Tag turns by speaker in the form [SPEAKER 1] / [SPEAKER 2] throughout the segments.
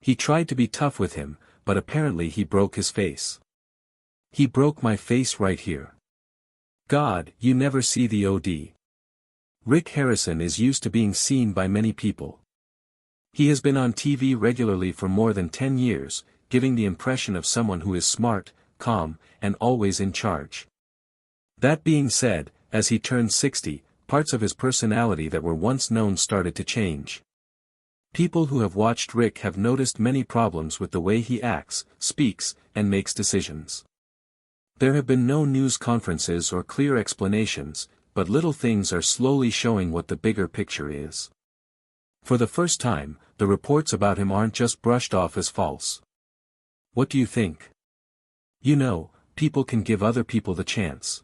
[SPEAKER 1] He tried to be tough with him, but apparently he broke his face. He broke my face right here. God, you never see the OD. Rick Harrison is used to being seen by many people. He has been on TV regularly for more than 10 years, giving the impression of someone who is smart, calm, and always in charge. That being said, as he turned 60, parts of his personality that were once known started to change. People who have watched Rick have noticed many problems with the way he acts, speaks, and makes decisions. There have been no news conferences or clear explanations, but little things are slowly showing what the bigger picture is. For the first time, the reports about him aren't just brushed off as false. What do you think? You know, people can give other people the chance.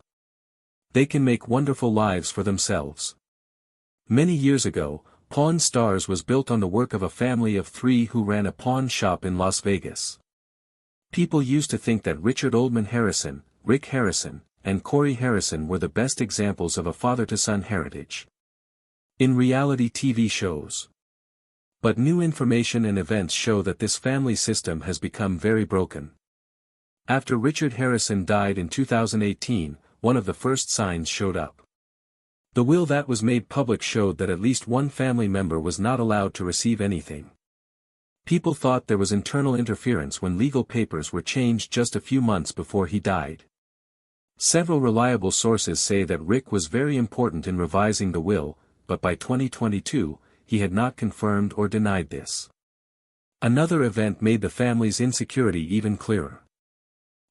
[SPEAKER 1] They can make wonderful lives for themselves. Many years ago, Pawn Stars was built on the work of a family of 3 who ran a pawn shop in Las Vegas. People used to think that Richard Oldman Harrison, Rick Harrison, and Corey Harrison were the best examples of a father-to-son heritage in reality TV shows. But new information and events show that this family system has become very broken. After Richard Harrison died in 2018, one of the first signs showed up. The will that was made public showed that at least one family member was not allowed to receive anything. People thought there was internal interference when legal papers were changed just a few months before he died. Several reliable sources say that Rick was very important in revising the will, but by 2022, he had not confirmed or denied this. Another event made the family's insecurity even clearer.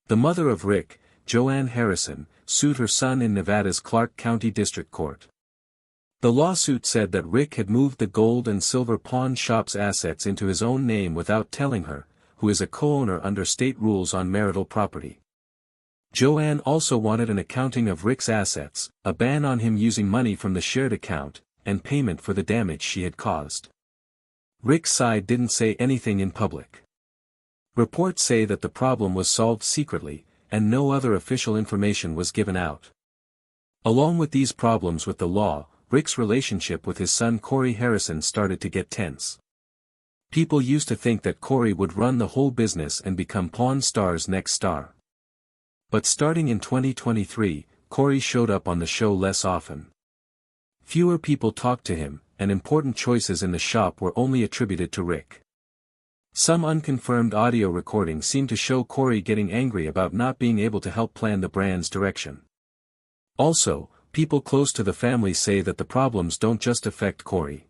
[SPEAKER 1] The mother of Rick, Joanne Harrison, sued her son in Nevada's Clark County District Court. The lawsuit said that Rick had moved the gold and silver pawn shop's assets into his own name without telling her, who is a co-owner under state rules on marital property. Joanne also wanted an accounting of Rick's assets, a ban on him using money from the shared account, and payment for the damage she had caused. Rick's side didn't say anything in public. Reports say that the problem was solved secretly, and no other official information was given out. Along with these problems with the law, Rick's relationship with his son Corey Harrison started to get tense. People used to think that Corey would run the whole business and become Pawn Stars' next star. But starting in 2023, Corey showed up on the show less often. Fewer people talked to him, and important choices in the shop were only attributed to Rick. Some unconfirmed audio recordings seem to show Corey getting angry about not being able to help plan the brand's direction. Also, people close to the family say that the problems don't just affect Corey.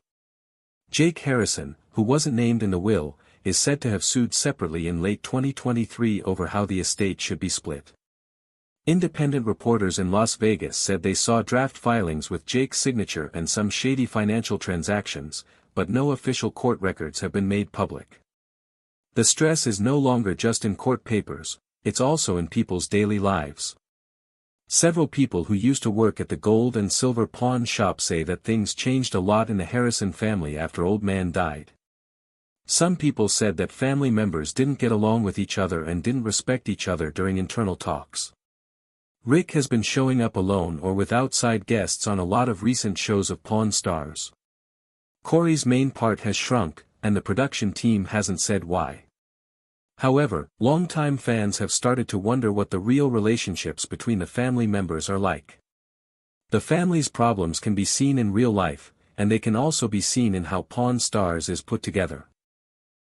[SPEAKER 1] Jake Harrison, who wasn't named in the will, is said to have sued separately in late 2023 over how the estate should be split. Independent reporters in Las Vegas said they saw draft filings with Jake's signature and some shady financial transactions, but no official court records have been made public. The stress is no longer just in court papers, it's also in people's daily lives. Several people who used to work at the gold and silver pawn shop say that things changed a lot in the Harrison family after Old Man died. Some people said that family members didn't get along with each other and didn't respect each other during internal talks. Rick has been showing up alone or with outside guests on a lot of recent shows of Pawn Stars. Corey's main part has shrunk, and the production team hasn't said why. However, longtime fans have started to wonder what the real relationships between the family members are like. The family's problems can be seen in real life, and they can also be seen in how Pawn Stars is put together.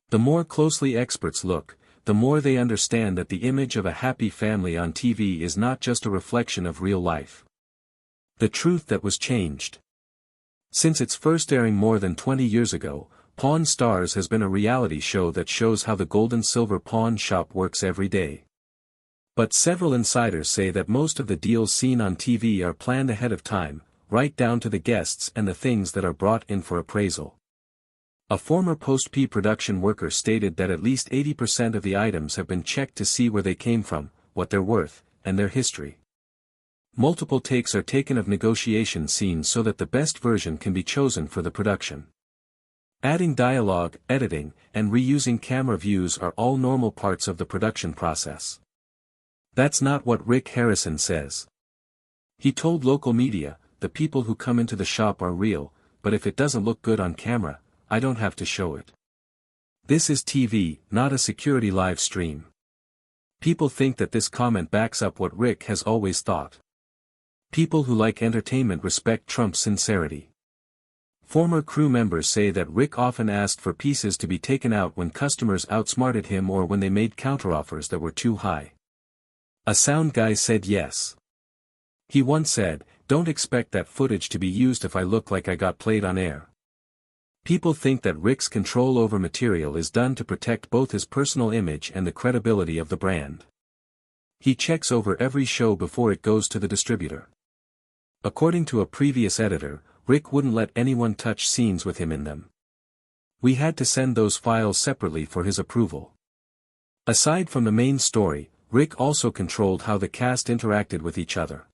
[SPEAKER 1] The more closely experts look, the more they understand that the image of a happy family on TV is not just a reflection of real life. The truth that was changed. Since its first airing more than 20 years ago, Pawn Stars has been a reality show that shows how the gold and silver pawn shop works every day. But several insiders say that most of the deals seen on TV are planned ahead of time, right down to the guests and the things that are brought in for appraisal. A former post-production worker stated that at least 80% of the items have been checked to see where they came from, what they're worth, and their history. Multiple takes are taken of negotiation scenes so that the best version can be chosen for the production. Adding dialogue, editing, and reusing camera views are all normal parts of the production process. That's not what Rick Harrison says. He told local media, "The people who come into the shop are real, but if it doesn't look good on camera, I don't have to show it." This is TV, not a security live stream. People think that this comment backs up what Rick has always thought. People who like entertainment respect Trump's sincerity. Former crew members say that Rick often asked for pieces to be taken out when customers outsmarted him or when they made counteroffers that were too high. A sound guy said yes. He once said, "Don't expect that footage to be used if I look like I got played on air." People think that Rick's control over material is done to protect both his personal image and the credibility of the brand. He checks over every show before it goes to the distributor. According to a previous editor, Rick wouldn't let anyone touch scenes with him in them. We had to send those files separately for his approval. Aside from the main story, Rick also controlled how the cast interacted with each other.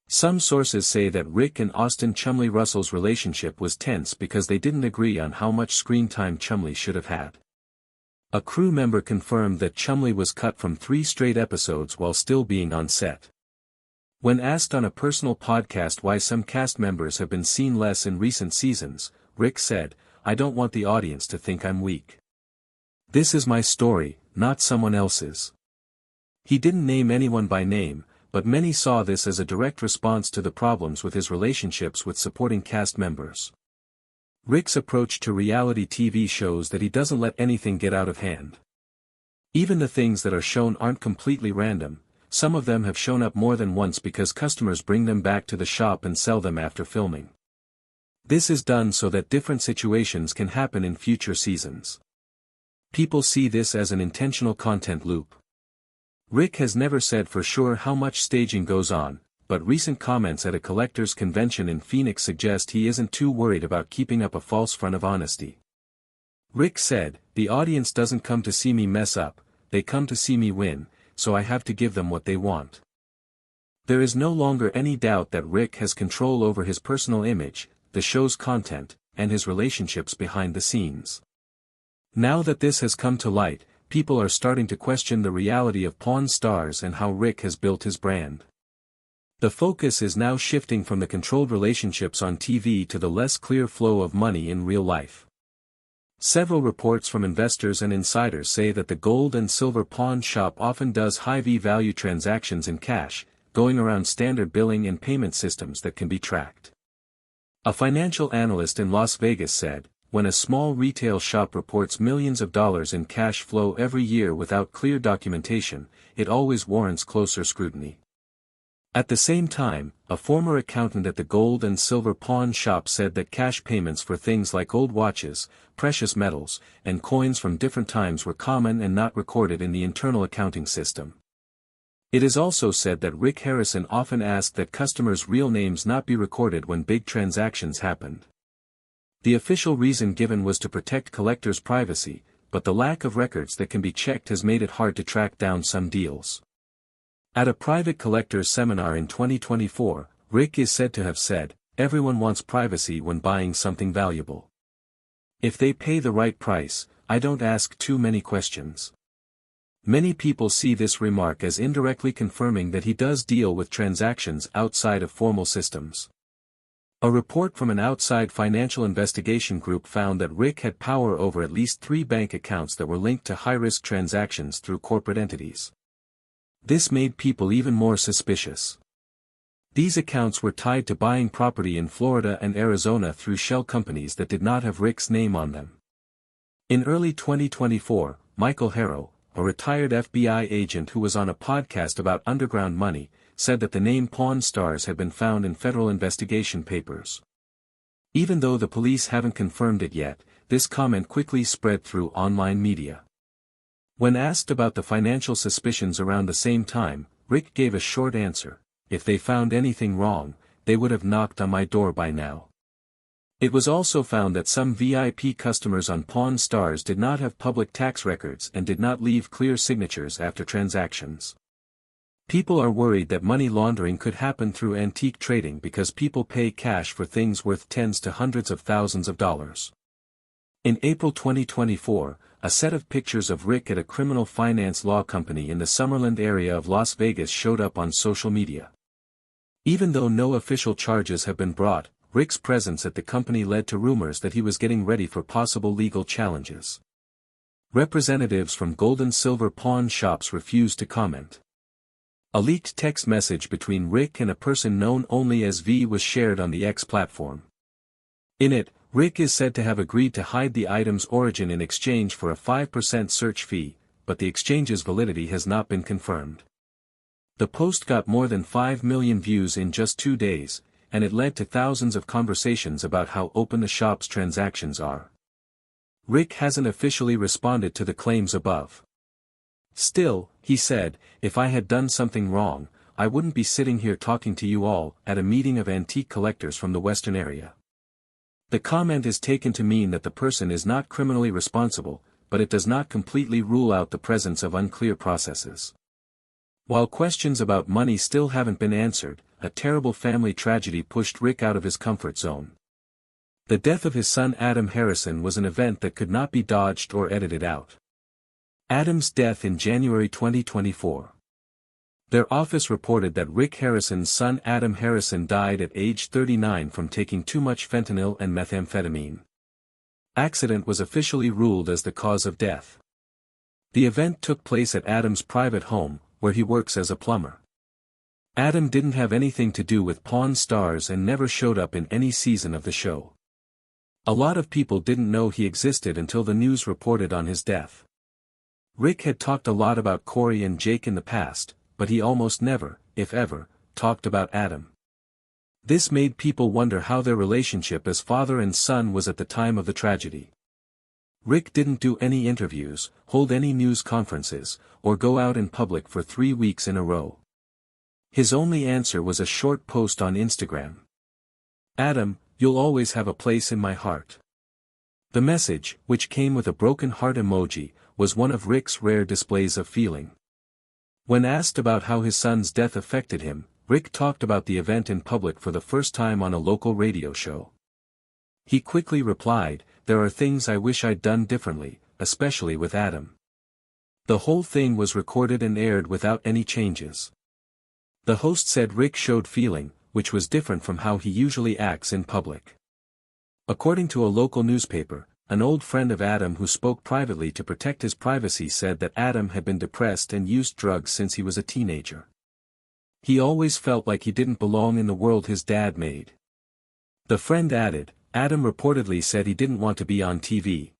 [SPEAKER 1] Some sources say that Rick and Austin Chumley Russell's relationship was tense because they didn't agree on how much screen time Chumley should have had. A crew member confirmed that Chumley was cut from 3 straight episodes while still being on set. When asked on a personal podcast why some cast members have been seen less in recent seasons, Rick said, "I don't want the audience to think I'm weak. This is my story, not someone else's." He didn't name anyone by name, but many saw this as a direct response to the problems with his relationships with supporting cast members. Rick's approach to reality TV shows that he doesn't let anything get out of hand. Even the things that are shown aren't completely random. Some of them have shown up more than once because customers bring them back to the shop and sell them after filming. This is done so that different situations can happen in future seasons. People see this as an intentional content loop. Rick has never said for sure how much staging goes on, but recent comments at a collectors' convention in Phoenix suggest he isn't too worried about keeping up a false front of honesty. Rick said, "The audience doesn't come to see me mess up, they come to see me win, so I have to give them what they want." There is no longer any doubt that Rick has control over his personal image, the show's content, and his relationships behind the scenes. Now that this has come to light, people are starting to question the reality of Pawn Stars and how Rick has built his brand. The focus is now shifting from the controlled relationships on TV to the less clear flow of money in real life. Several reports from investors and insiders say that the gold and silver pawn shop often does high value transactions in cash, going around standard billing and payment systems that can be tracked. A financial analyst in Las Vegas said, "When a small retail shop reports millions of dollars in cash flow every year without clear documentation, it always warrants closer scrutiny." At the same time, a former accountant at the gold and silver pawn shop said that cash payments for things like old watches, precious metals, and coins from different times were common and not recorded in the internal accounting system. It is also said that Rick Harrison often asked that customers' real names not be recorded when big transactions happened. The official reason given was to protect collectors' privacy, but the lack of records that can be checked has made it hard to track down some deals. At a private collectors seminar in 2024, Rick is said to have said, "Everyone wants privacy when buying something valuable. If they pay the right price, I don't ask too many questions." Many people see this remark as indirectly confirming that he does deal with transactions outside of formal systems. A report from an outside financial investigation group found that Rick had power over at least 3 bank accounts that were linked to high-risk transactions through corporate entities. This made people even more suspicious. These accounts were tied to buying property in Florida and Arizona through shell companies that did not have Rick's name on them. In early 2024, Michael Harrow, a retired FBI agent who was on a podcast about underground money, said that the name Pawn Stars had been found in federal investigation papers. Even though the police haven't confirmed it yet, this comment quickly spread through online media. When asked about the financial suspicions around the same time, Rick gave a short answer: "If they found anything wrong, they would have knocked on my door by now." It was also found that some VIP customers on Pawn Stars did not have public tax records and did not leave clear signatures after transactions. People are worried that money laundering could happen through antique trading because people pay cash for things worth tens to hundreds of thousands of dollars. In April 2024, a set of pictures of Rick at a criminal finance law company in the Summerlin area of Las Vegas showed up on social media. Even though no official charges have been brought, Rick's presence at the company led to rumors that he was getting ready for possible legal challenges. Representatives from gold and silver pawn shops refused to comment. A leaked text message between Rick and a person known only as V was shared on the X platform. In it, Rick is said to have agreed to hide the item's origin in exchange for a 5% search fee, but the exchange's validity has not been confirmed. The post got more than 5 million views in just 2 days, and it led to thousands of conversations about how open the shop's transactions are. Rick hasn't officially responded to the claims above. Still, he said, "If I had done something wrong, I wouldn't be sitting here talking to you all," at a meeting of antique collectors from the Western area. The comment is taken to mean that the person is not criminally responsible, but it does not completely rule out the presence of unclear processes. While questions about money still haven't been answered, a terrible family tragedy pushed Rick out of his comfort zone. The death of his son Adam Harrison was an event that could not be dodged or edited out. Adam's death in January 2024. Their office reported that Rick Harrison's son Adam Harrison died at age 39 from taking too much fentanyl and methamphetamine. Accident was officially ruled as the cause of death. The event took place at Adam's private home, where he works as a plumber. Adam didn't have anything to do with Pawn Stars and never showed up in any season of the show. A lot of people didn't know he existed until the news reported on his death. Rick had talked a lot about Corey and Jake in the past, but he almost never, if ever, talked about Adam. This made people wonder how their relationship as father and son was at the time of the tragedy. Rick didn't do any interviews, hold any news conferences, or go out in public for 3 weeks in a row. His only answer was a short post on Instagram. "Adam, you'll always have a place in my heart." The message, which came with a broken heart emoji, was one of Rick's rare displays of feeling. When asked about how his son's death affected him, Rick talked about the event in public for the first time on a local radio show. He quickly replied, "There are things I wish I'd done differently, especially with Adam." The whole thing was recorded and aired without any changes. The host said Rick showed feeling, which was different from how he usually acts in public. According to a local newspaper, an old friend of Adam who spoke privately to protect his privacy said that Adam had been depressed and used drugs since he was a teenager. He always felt like he didn't belong in the world his dad made. The friend added, Adam reportedly said he didn't want to be on TV.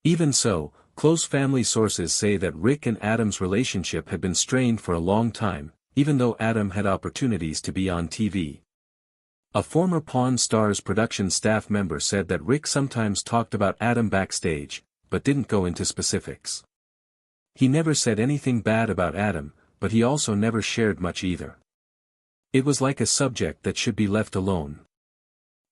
[SPEAKER 1] Even so, close family sources say that Rick and Adam's relationship had been strained for a long time, even though Adam had opportunities to be on TV. A former Pawn Stars production staff member said that Rick sometimes talked about Adam backstage, but didn't go into specifics. He never said anything bad about Adam, but he also never shared much either. It was like a subject that should be left alone.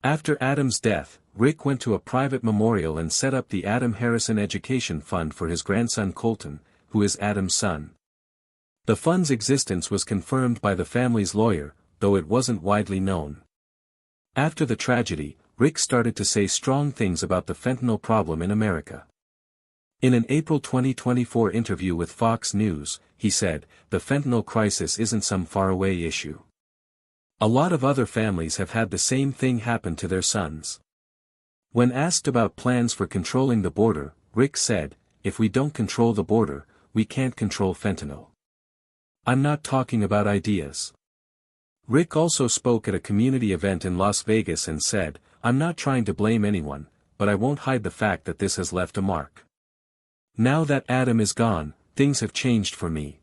[SPEAKER 1] After Adam's death, Rick went to a private memorial and set up the Adam Harrison Education Fund for his grandson Colton, who is Adam's son. The fund's existence was confirmed by the family's lawyer, though it wasn't widely known. After the tragedy, Rick started to say strong things about the fentanyl problem in America. In an April 2024 interview with Fox News, he said, "The fentanyl crisis isn't some faraway issue. A lot of other families have had the same thing happen to their sons." When asked about plans for controlling the border, Rick said, "If we don't control the border, we can't control fentanyl. I'm not talking about ideas." Rick also spoke at a community event in Las Vegas and said, "I'm not trying to blame anyone, but I won't hide the fact that this has left a mark. Now that Adam is gone, things have changed for me."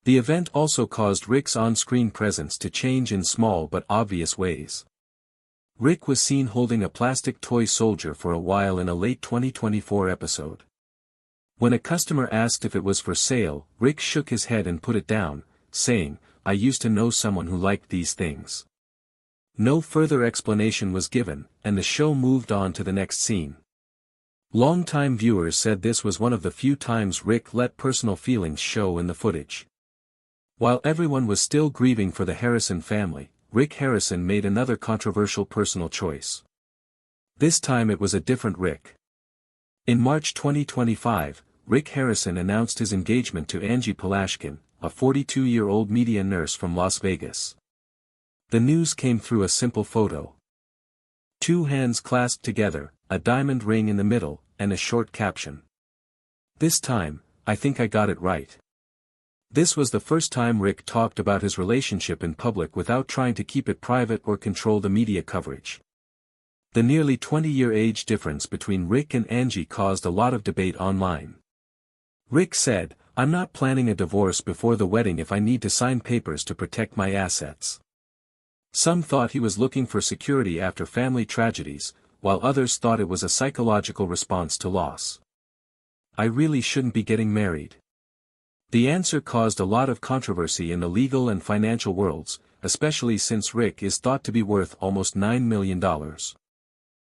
[SPEAKER 1] The event also caused Rick's on-screen presence to change in small but obvious ways. Rick was seen holding a plastic toy soldier for a while in a late 2024 episode. When a customer asked if it was for sale, Rick shook his head and put it down, saying, "I used to know someone who liked these things." No further explanation was given, and the show moved on to the next scene. Longtime viewers said this was one of the few times Rick let personal feelings show in the footage. While everyone was still grieving for the Harrison family, Rick Harrison made another controversial personal choice. This time it was a different Rick. In March 2025, Rick Harrison announced his engagement to Angie Palashkin, a 42-year-old media nurse from Las Vegas. The news came through a simple photo. 2 hands clasped together, a diamond ring in the middle, and a short caption. This time, I think I got it right. This was the first time Rick talked about his relationship in public without trying to keep it private or control the media coverage. The nearly 20-year age difference between Rick and Angie caused a lot of debate online. Rick said, "I'm not planning a divorce before the wedding if I need to sign papers to protect my assets." Some thought he was looking for security after family tragedies, while others thought it was a psychological response to loss. "I really shouldn't be getting married." The answer caused a lot of controversy in the legal and financial worlds, especially since Rick is thought to be worth almost $9 million.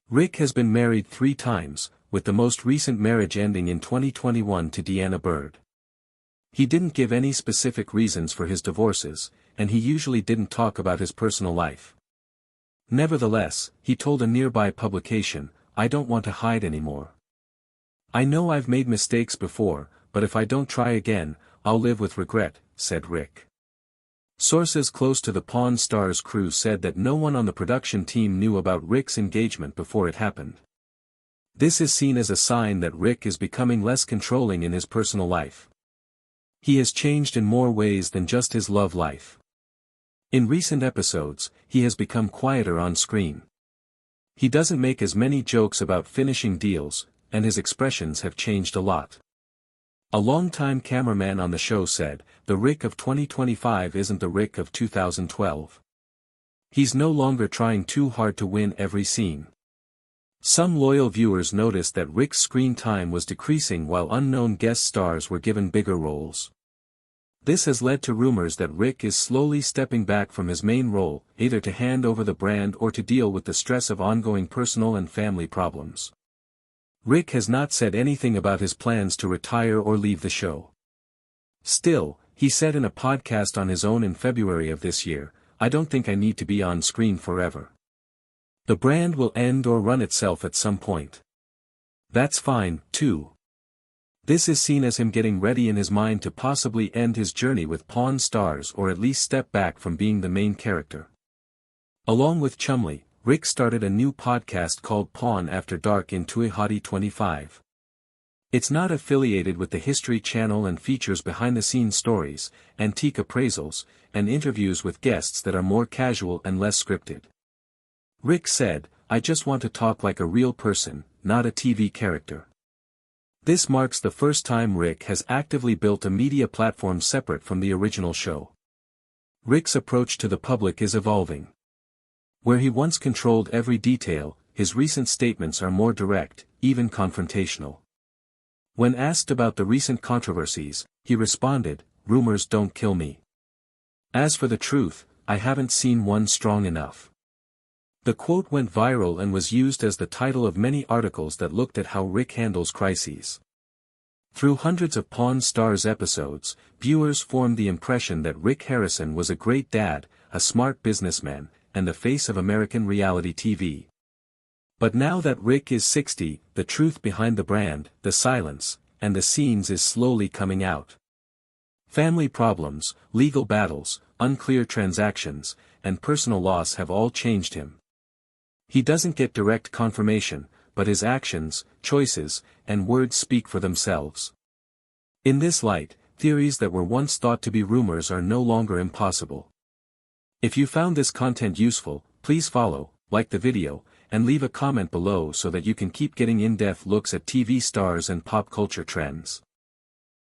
[SPEAKER 1] Rick has been married 3 times, with the most recent marriage ending in 2021 to Deanna Bird. He didn't give any specific reasons for his divorces, and he usually didn't talk about his personal life. Nevertheless, he told a nearby publication, "I don't want to hide anymore. I know I've made mistakes before, but if I don't try again, I'll live with regret," said Rick. Sources close to the Pawn Stars crew said that no one on the production team knew about Rick's engagement before it happened. This is seen as a sign that Rick is becoming less controlling in his personal life. He has changed in more ways than just his love life. In recent episodes, he has become quieter on screen. He doesn't make as many jokes about finishing deals, and his expressions have changed a lot. A longtime cameraman on the show said, "The Rick of 2025 isn't the Rick of 2012. He's no longer trying too hard to win every scene." Some loyal viewers noticed that Rick's screen time was decreasing while unknown guest stars were given bigger roles. This has led to rumors that Rick is slowly stepping back from his main role, either to hand over the brand or to deal with the stress of ongoing personal and family problems. Rick has not said anything about his plans to retire or leave the show. Still, he said in a podcast on his own in February of this year, "I don't think I need to be on screen forever. The brand will end or run itself at some point. That's fine, too." This is seen as him getting ready in his mind to possibly end his journey with Pawn Stars or at least step back from being the main character. Along with Chumlee, Rick started a new podcast called Pawn After Dark in Tuihati 25. It's not affiliated with the History Channel and features behind-the-scenes stories, antique appraisals, and interviews with guests that are more casual and less scripted. Rick said, "I just want to talk like a real person, not a TV character." This marks the first time Rick has actively built a media platform separate from the original show. Rick's approach to the public is evolving. Where he once controlled every detail, his recent statements are more direct, even confrontational. When asked about the recent controversies, he responded, "Rumors don't kill me. As for the truth, I haven't seen one strong enough." The quote went viral and was used as the title of many articles that looked at how Rick handles crises. Through hundreds of Pawn Stars episodes, viewers formed the impression that Rick Harrison was a great dad, a smart businessman, and the face of American reality TV. But now that Rick is 60, the truth behind the brand, the silence, and the scenes is slowly coming out. Family problems, legal battles, unclear transactions, and personal loss have all changed him. He doesn't get direct confirmation, but his actions, choices, and words speak for themselves. In this light, theories that were once thought to be rumors are no longer impossible. If you found this content useful, please follow, like the video, and leave a comment below so that you can keep getting in-depth looks at TV stars and pop culture trends.